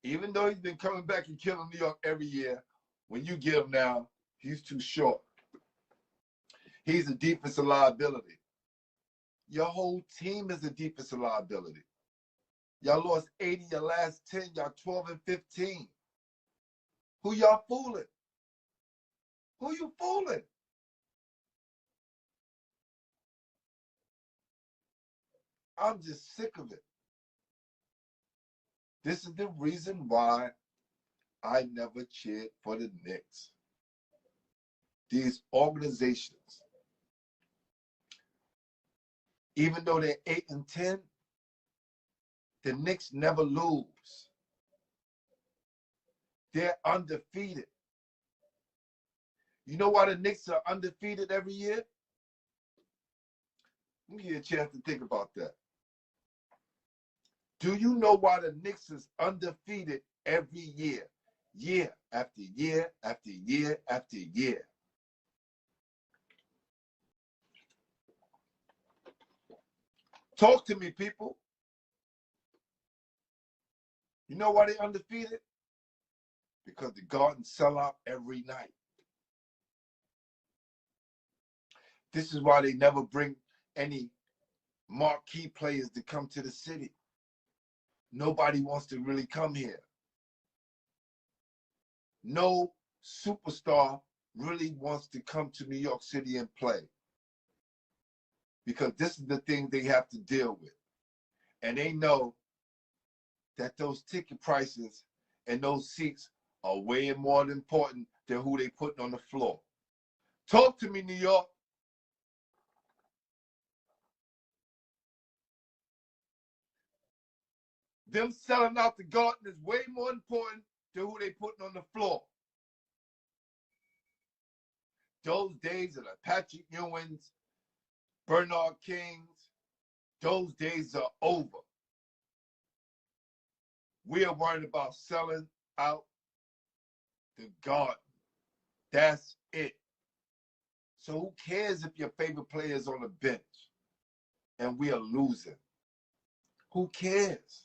Even though he's been coming back and killing New York every year, when you get him now, he's too short. He's a defensive liability. Your whole team is a defensive liability. Y'all lost 80 your last 10, y'all 12 and 15. Who y'all fooling? Who you fooling? I'm just sick of it. This is the reason why I never cheered for the Knicks. These organizations, even though they're 8 and 10, the Knicks never lose. They're undefeated. You know why the Knicks are undefeated every year? Let me give you a chance to think about that. Do you know why the Knicks is undefeated every year? Year after year after year after year. Talk to me, people. You know why they're undefeated? Because the Garden sell out every night. This is why they never bring any marquee players to come to the city. Nobody wants to really come here. No superstar really wants to come to New York City and play. because this is the thing they have to deal with. And they know that those ticket prices and those seats are way more important than who they putting on the floor. Talk to me, New York. Them selling out the Garden is way more important than who they putting on the floor. Those days of the Patrick Ewings, Bernard Kings, those days are over. We are worried about selling out the Garden. That's it. So who cares if your favorite player is on the bench and we are losing? Who cares?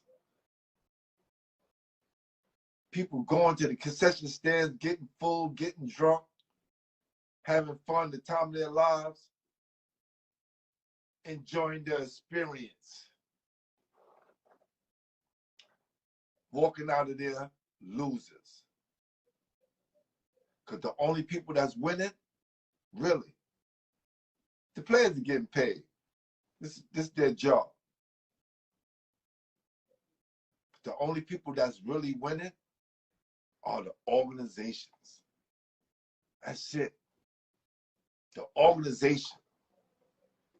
People going to the concession stands, getting full, getting drunk, having fun, the time of their lives, enjoying their experience. Walking out of there losers. Because the only people that's winning, really, the players are getting paid. This is their job. But the only people that's really winning are the organizations. That's it. The organization.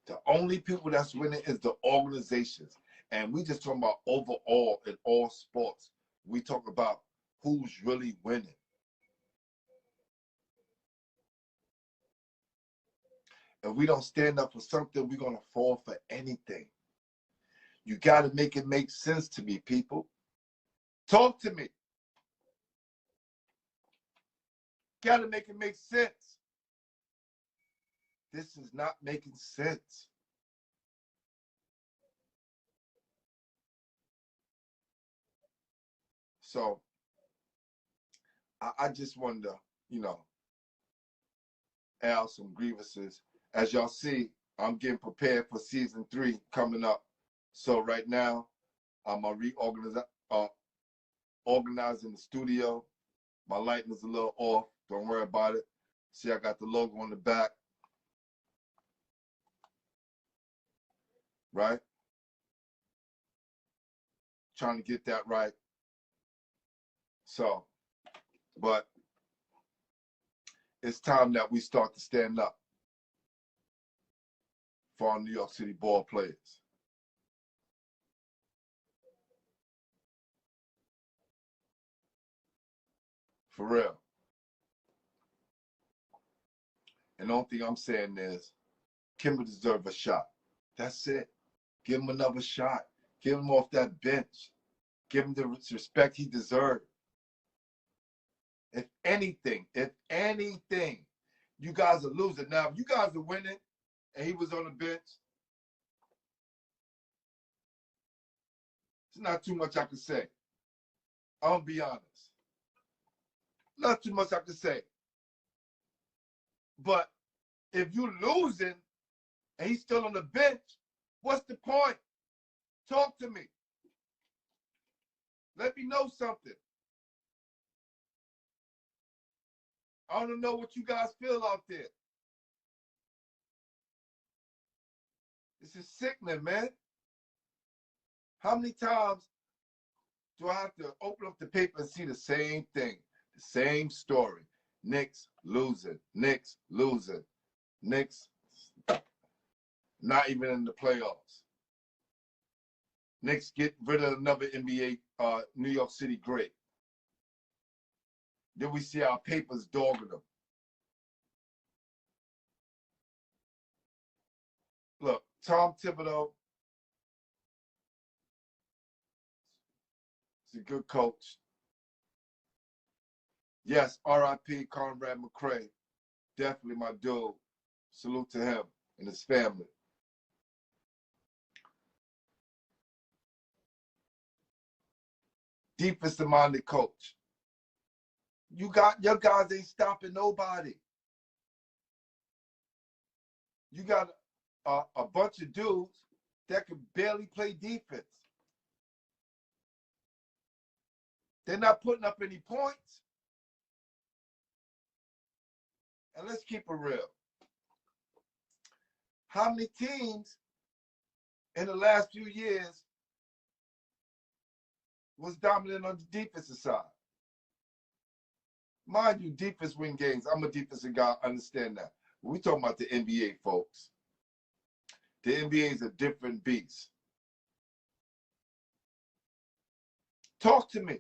The only people that's winning is the organizations. And we just talking about overall in all sports. We talk about who's really winning. If we don't stand up for something, we're going to fall for anything. You got to make it make sense to me, people. Talk to me. Got to make it make sense. This is not making sense. So I just wanted to, air out some grievances. As y'all see, I'm getting prepared for season 3 coming up. So right now, I'm organizing the studio. My lighting is a little off. Don't worry about it. See, I got the logo on the back. Right? Trying to get that right. So, but it's time that we start to stand up for our New York City ball players. For real. And the only thing I'm saying is, Kemba deserves a shot. That's it. Give him another shot. Give him off that bench. Give him the respect he deserves. If anything, you guys are losing. Now, if you guys are winning and he was on the bench, there's not too much I can say. I'll be honest. Not too much I can say. But if you're losing and he's still on the bench, what's the point? Talk to me. Let me know something. I want to know what you guys feel out there. This is sickening, man. How many times do I have to open up the paper and see the same thing? The same story. Knicks losing. Knicks losing. Knicks not even in the playoffs. Knicks get rid of another NBA, New York City great. Then we see our papers dogging them. Look, Tom Thibodeau is a good coach. Yes, R.I.P. Conrad McCray. Definitely my dude. Salute to him and his family. Defensive-minded coach. Your guys ain't stopping nobody. You got a bunch of dudes that can barely play defense. They're not putting up any points. And let's keep it real. How many teams in the last few years was dominant on the defensive side? Mind you, defense win games. I'm a defensive guy, I understand that. We're talking about the NBA, folks. The NBA is a different beast. Talk to me.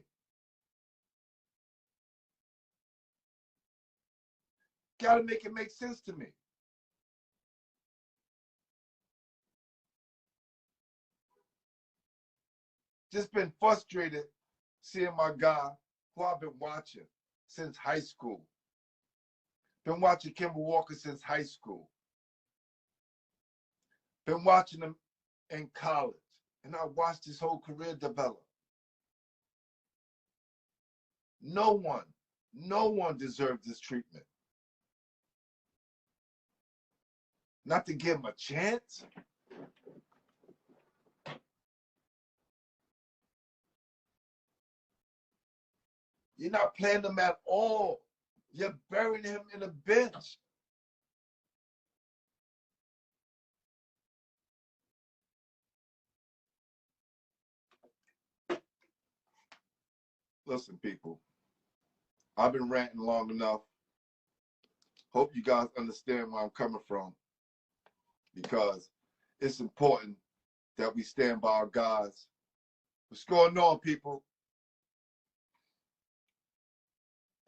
Got to make it make sense to me. Just been frustrated seeing my guy who I've been watching since high school. Been watching Kemba Walker since high school. Been watching him in college. And I watched his whole career develop. No one deserves this treatment. Not to give him a chance. You're not playing him at all. You're burying him in a bench. Listen, people, I've been ranting long enough. Hope you guys understand where I'm coming from, because it's important that we stand by our guys. What's going on, people?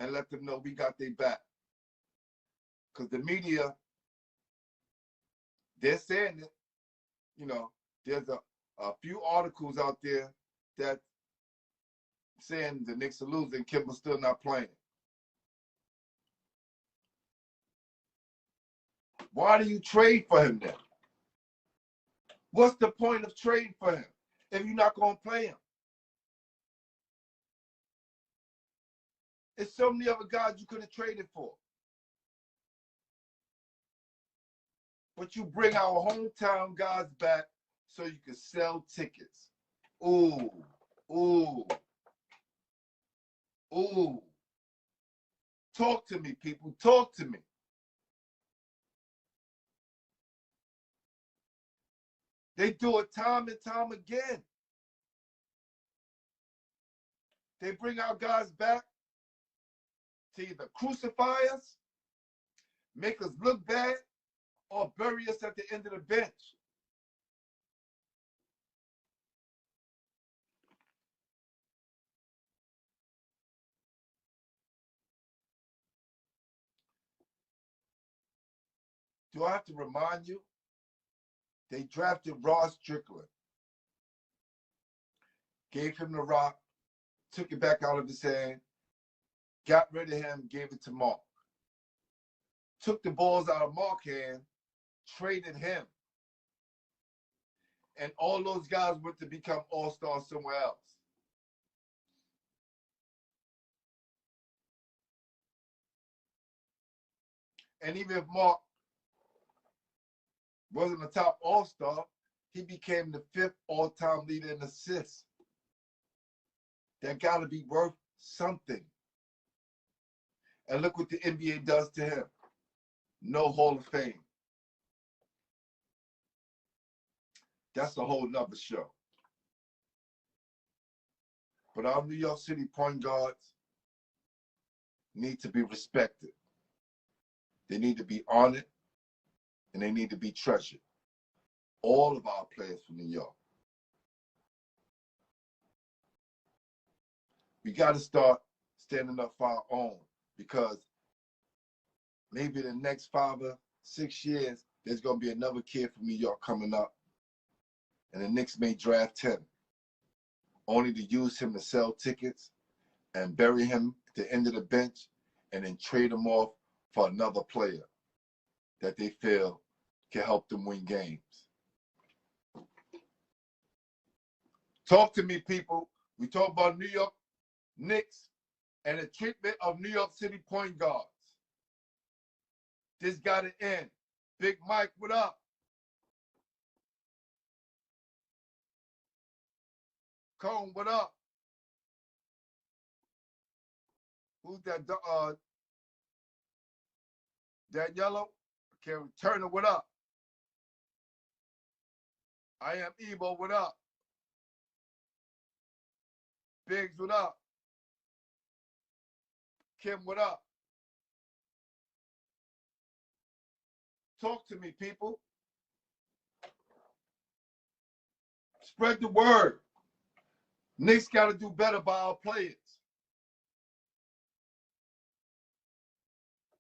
And let them know we got their back. Because the media, they're saying it. You know, there's a few articles out there that saying the Knicks are losing, Kemba's still not playing. Why do you trade for him then? What's the point of trading for him if you're not going to play him? There's so many other guys you could have traded for. But you bring our hometown guys back so you can sell tickets. Ooh, ooh, ooh. Talk to me, people. Talk to me. They do it time and time again. They bring our guys back to either crucify us, make us look bad, or bury us at the end of the bench. Do I have to remind you? They drafted Strickland, gave him the rock, took it back out of his hand, got rid of him, gave it to Mark. Took the balls out of Mark's hand, traded him. And all those guys went to become all-stars somewhere else. And even if Mark wasn't a top all-star, he became the 5th all-time leader in assists. That got to be worth something. And look what the NBA does to him. No Hall of Fame. That's a whole nother show. But our New York City point guards need to be respected. They need to be honored, and they need to be treasured. All of our players from New York. We got to start standing up for our own, because maybe the next 5 or 6 years, there's going to be another kid from New York coming up, and the Knicks may draft him, only to use him to sell tickets and bury him at the end of the bench and then trade him off for another player that they feel can help them win games. Talk to me, people. We talk about New York Knicks and the treatment of New York City point guards. This got to end. Big Mike, what up? Cone, what up? Who's that? That yellow? Okay, Turner, what up? I am Ebo, what up? Biggs, what up? Kim, what up? Talk to me, people. Spread the word. Knicks got to do better by our players.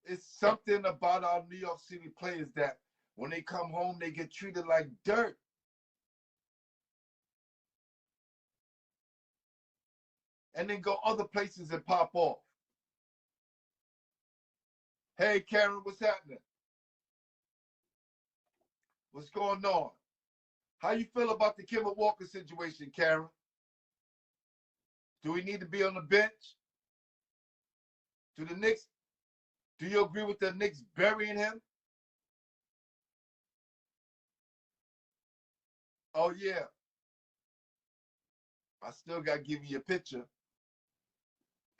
It's something about our New York City players that when they come home, they get treated like dirt. And then go other places and pop off. Hey, Karen, what's happening? What's going on? How you feel about the Kemba Walker situation, Karen? Do we need to be on the bench? Do you agree with the Knicks burying him? Oh, yeah. I still got to give you a picture.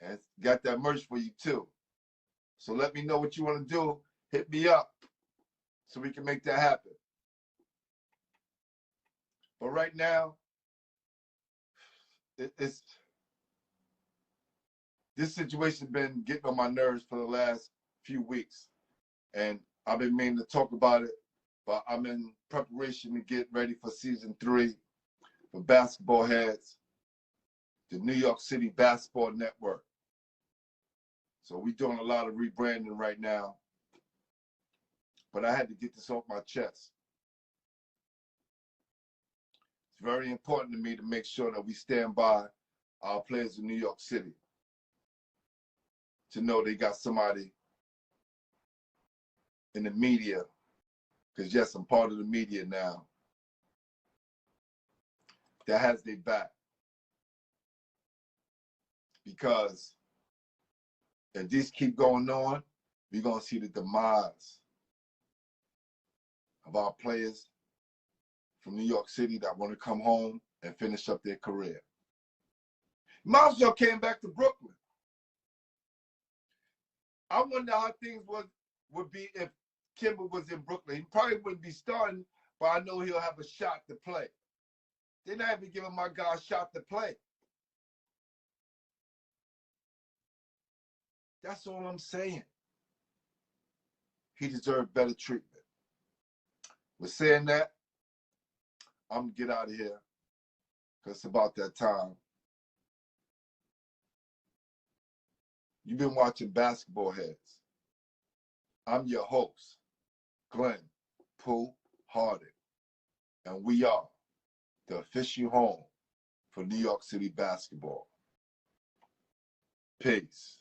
And got that merch for you, too. So let me know what you want to do. Hit me up so we can make that happen. But right now, this situation been getting on my nerves for the last few weeks. And I've been meaning to talk about it, but I'm in preparation to get ready for season 3 for Basketball Heads, the New York City Basketball Network. So we're doing a lot of rebranding right now. But I had to get this off my chest. It's very important to me to make sure that we stand by our players in New York City, to know they got somebody in the media, because yes, I'm part of the media now, that has their back. Because if this keep going on, we're going to see the demise of our players from New York City that want to come home and finish up their career. Marshall came back to Brooklyn. I wonder how things would be if Kemba was in Brooklyn. He probably wouldn't be starting, but I know he'll have a shot to play. They're not even giving my guy a shot to play. That's all I'm saying. He deserved better treatment. With saying that, I'm going to get out of here because it's about that time. You've been watching Basketball Heads. I'm your host, Glenn Pooh Harding, and we are the official home for New York City basketball. Peace.